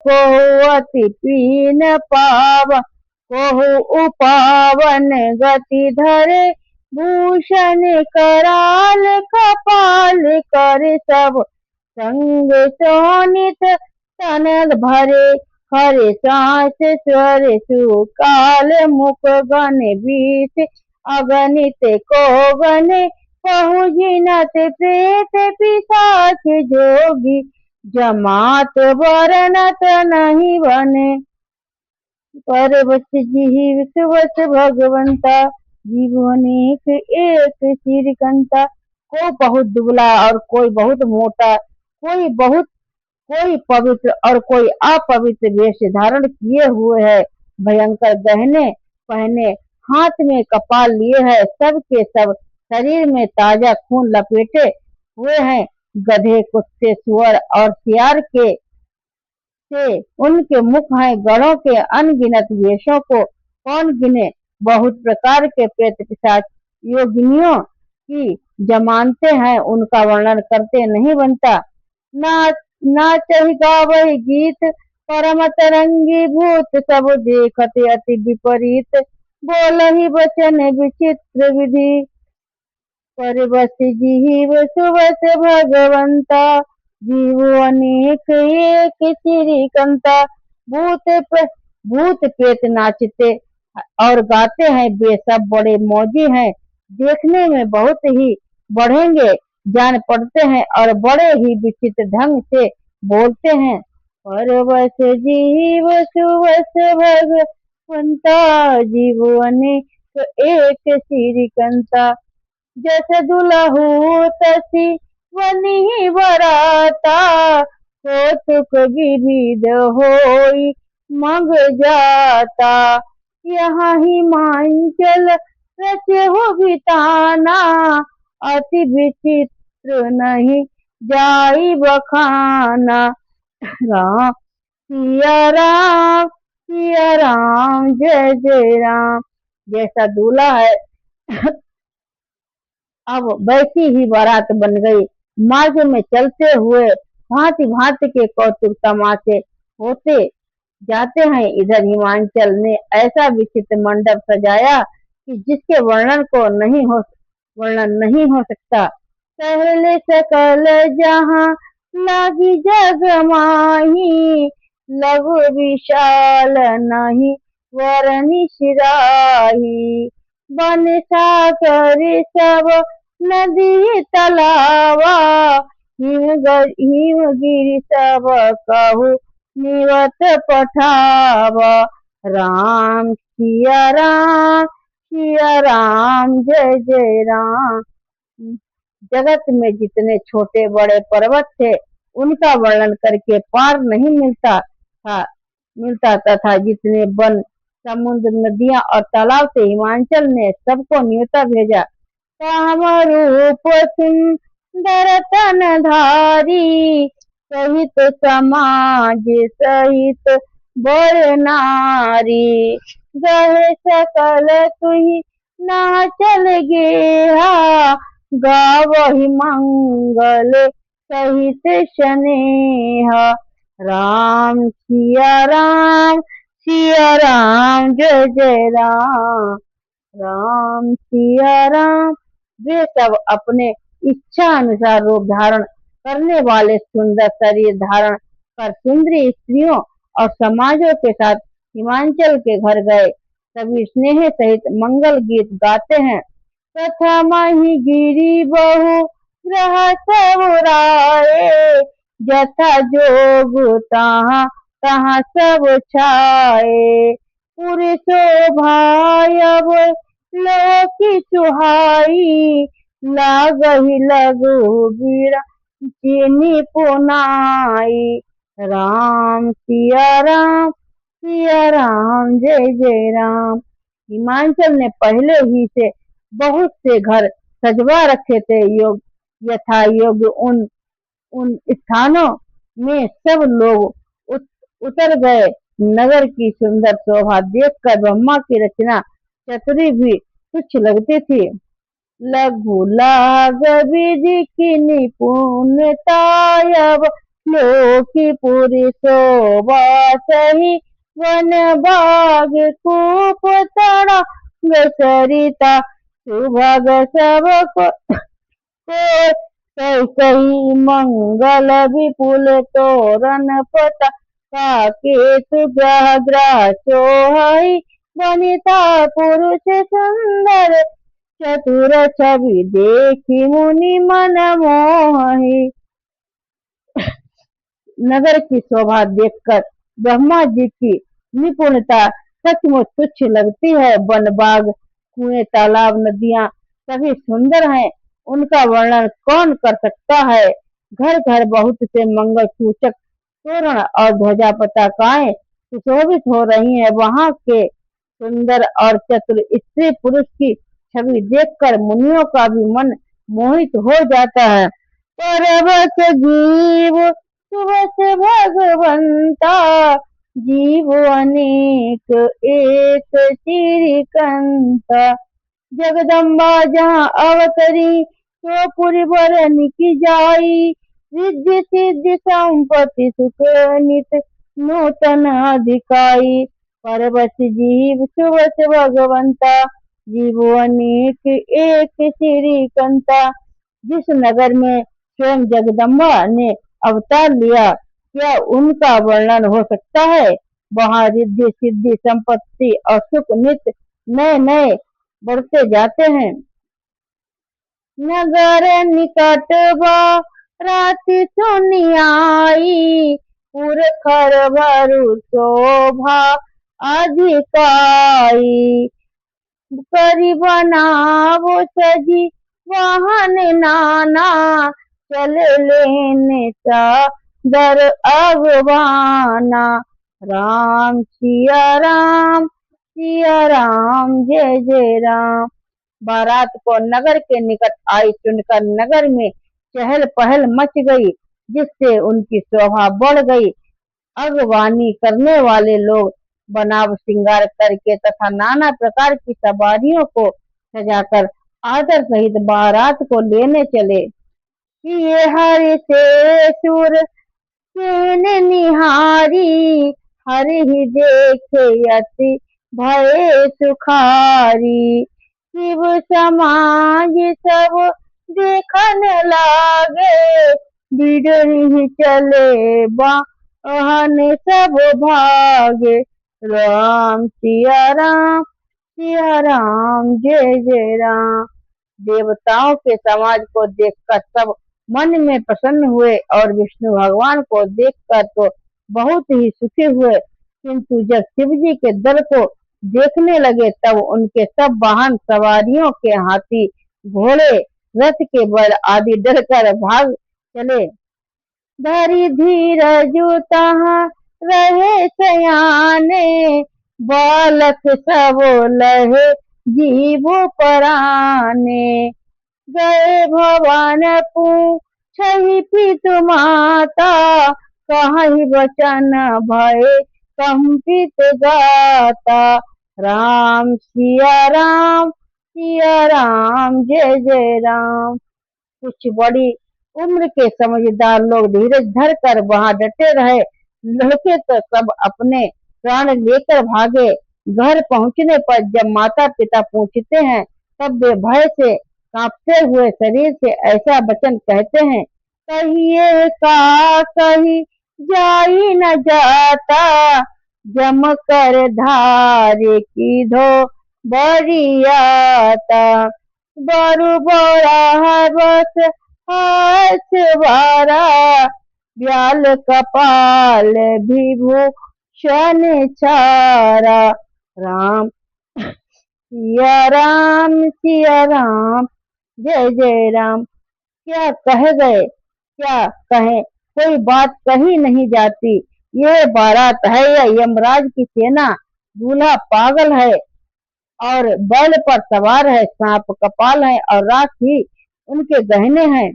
कोहु अति पीन पावन, कोहु उपावन गति धरे, भूषण कराल कपाल कर सब, संग शोणित तन भरे, हरे सांस स्वर सुकाल, मुख गण बीस अगणित को गण, कहु जिनत प्रेत पिशाच जोगी, जमात वर्णत नहीं बने। परवश जीव सुवस भगवंता, जीव अनेक एक सिरकंता। कोई बहुत दुबला और कोई बहुत मोटा, कोई पवित्र और कोई अपवित्र वेश धारण किए हुए है, भयंकर गहने पहने, हाथ में कपाल लिए है, सब के सब शरीर में ताजा खून लपेटे हुए हैं। गधे, कुत्ते, सुअर और सियार के से उनके मुख हैं, गणों के अनगिनत वेशों को कौन गिने। बहुत प्रकार के प्रेत पिशाच योगिनियों की जमानते हैं, उनका वर्णन करते नहीं बनता। नाचहि गावहि गीत, परम तरंगी भूत, सब देखते अति विपरीत, बोलहि वचन विचित्र विधि। परवश जीव सुवस भगवंता, जीव अनेक एक सिरकंता। भूत प्रेत नाचते और गाते हैं, वे सब बड़े मौजी हैं, देखने में बहुत ही बढ़ेंगे जान पड़ते हैं और बड़े ही विचित्र ढंग से बोलते हैं। परवश जीव सुवस भगवंता, जीव अनेक एक सिरकंता। जैसे दुलहु तसी वनी बराता, कौतुक विविध होई मग जाता। यहाँ हिमांचल रचे हो बिताना, अति विचित्र नहीं जाई बखाना। राम सिया राम जय जय राम। जैसा दूल्हा है अब वैसी ही बारात बन गई। मार्ग में चलते हुए भांति भांति के कौतुक तमाशे होते जाते हैं। इधर हिमांचल ने ऐसा विचित्र मंडप सजाया कि जिसके वर्णन नहीं हो सकता। पहले सकल जहां लागी जग माही, लघु विशाल नहीं वरनि सिराही। बन सागर सब नदी तलावा, हिमगिरि सब कहु निवत पठावा। राम सिया राम जय जय राम। जगत में जितने छोटे बड़े पर्वत थे, उनका वर्णन करके पार नहीं मिलता तथा जितने वन, समुद्र, नदियां और तालाब थे, हिमांचल ने सबको न्योता भेजा। काम रूप सुंदर तन धारी, सहित समाज सहित बर नारी। गहे सकल तुहि नाचल गेहा, गावहि मंगल सहित स्नेहा। राम सिया राम जय जय राम। राम सिया राम। वे सब अपने इच्छा अनुसार रूप धारण करने वाले सुंदर शरीर धारण कर सुंदरी स्त्रियों और समाजों के साथ हिमांचल के घर गए। सभी स्नेह सहित मंगल गीत गाते हैं। प्रथम ही गिरी बहु ग्रह सब राये, जथा जोग तहाँ सब छाए। पूरे शोभायब लोकी सुहाई, लागहि लघु बीड़ा चीनी पुनाई। राम सिया राम जय जय राम। हिमांचल ने पहले ही से बहुत से घर सजवा रखे थे। यथा योग्य उन स्थानों में सब लोग उतर गए। नगर की सुंदर शोभा देखकर ब्रह्मा की रचना चतुरी भी तुच्छ लगती थी। लघु लाग विधि की निपुणता अब लोकी पुरी शोभा सही वन बाग कूप तड़ा सरिता सुभग सब को कही मंगल विपुल तोरण पता केतु ग्रह ग्रह चोहई वनिता पुरुष सुंदर चतुर छवि देखी मुनि मन मोहि। नगर की शोभा देखकर ब्रह्मा जी की निपुणता सचमुच तुच्छ लगती है। वन बाग कुएं तालाब नदियां सभी सुंदर हैं, उनका वर्णन कौन कर सकता है। घर घर बहुत से मंगल सूचक तोरण और ध्वजा पताकाएं सुशोभित हो रही हैं। वहां के सुंदर और चतुर स्त्री पुरुष की छवि देखकर मुनियों का भी मन मोहित हो जाता है। परवश जीव सुबस भगवंता जीव अनेक एक चिरकंता जगदम्बा जहाँ अवतरी तो पुरी भरन की जाई रिद्धि सिद्धि संपत्ति सुख नित नूतन अधिकाई। परवश जीव सुबस भगवंता जीव अनेक एक श्रीकंता। जिस नगर में स्वयं जगदम्बा ने अवतार लिया, क्या उनका वर्णन हो सकता है। वहाँ रिद्धि सिद्धि संपत्ति और सुख नित्य नए नए बढ़ते जाते हैं। नगर निकट राति सुनी आई पुरखर भरु शोभा अधिकाई करी बनावो सजी वाहन नाना चले लेने सा दर अगवाना। राम सिया राम जय जय राम। बारात को नगर के निकट आई सुनकर नगर में चहल पहल मच गई, जिससे उनकी शोभा बढ़ गई। अगवानी करने वाले लोग बनाव श्रृंगार करके तथा नाना प्रकार की सवारियों को सजाकर आदर सहित बारात को लेने चले। ये हरि से सुर सेन निहारी हरि ही देखे अति भय सुखारी। शिव समाज सब देखन लागे बिडरी चले वाहन सब भागे। राम सिया राम जय जय राम। देवताओं के समाज को देखकर सब मन में प्रसन्न हुए और विष्णु भगवान को देखकर तो बहुत ही सुखी हुए, किंतु जब शिव जी के दल को देखने लगे तब उनके सब वाहन सवारियों के हाथी घोड़े रथ के बल आदि डरकर भाग चले। धरी धीरज तहाँ रहे सयाने बालक सब लहे जीव पराने। गए भवन पूछहि पितु माता कहि वचन भय कंपित गाता। राम सिया राम जय जय राम। कुछ बड़ी उम्र के समझदार लोग धीरज धर कर वहां डटे रहे। लड़के तो सब अपने प्राण लेकर भागे। घर पहुंचने पर जब माता पिता पूछते हैं तब वे भय से कांपते हुए शरीर से ऐसा वचन कहते हैं। कहिए का कही जाई न जाता जम कर धारे की धो बरियाता। बरु बोरा बस हाथ वारा ब्याल कपाल विभूषण छारा। राम सिया राम जय जय राम। क्या कह गए क्या कहें, कोई बात कही नहीं जाती। ये बारात है या यमराज की सेना। दूल्हा पागल है और बैल पर सवार है, सांप कपाल है और राख ही उनके गहने हैं।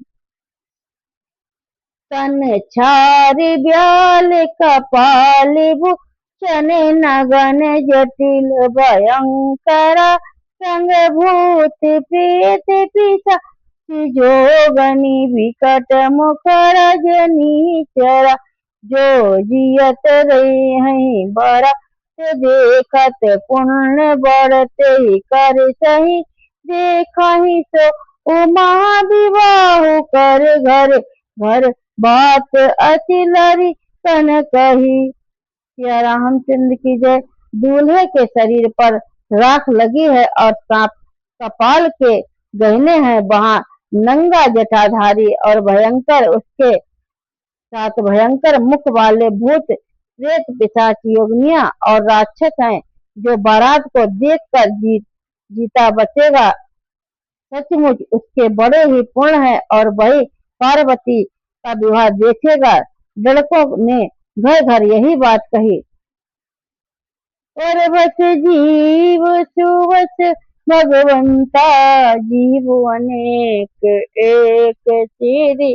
तन छारी ब्याल कपाल भूषण नगन जटिल भयंकर संग भूत प्रेत पिशाच जोगनी विकट मुख रजनी चरा। जो जियत रहे हैं बरा ते देखत पुण्य बढ़ते कर सही देखहि सो उमा विवाह कर घर घर बात अति लरी कन कही। या रामचंद्र की जय। दूल्हे के शरीर पर राख लगी है और सांप कपाल के गहने हैं। वहां नंगा जटाधारी और भयंकर उसके साथ भयंकर मुख वाले भूत प्रेत पिशाच योगिनियां और राक्षस हैं। जो बारात को देखकर जीता बचेगा सचमुच उसके बड़े ही पूर्ण है। और वही पार्वती का विवाह देखेगा। लड़कों ने घर घर यही बात कही। और बस जीव सुवस भगवंता जीव अनेक एक तेरी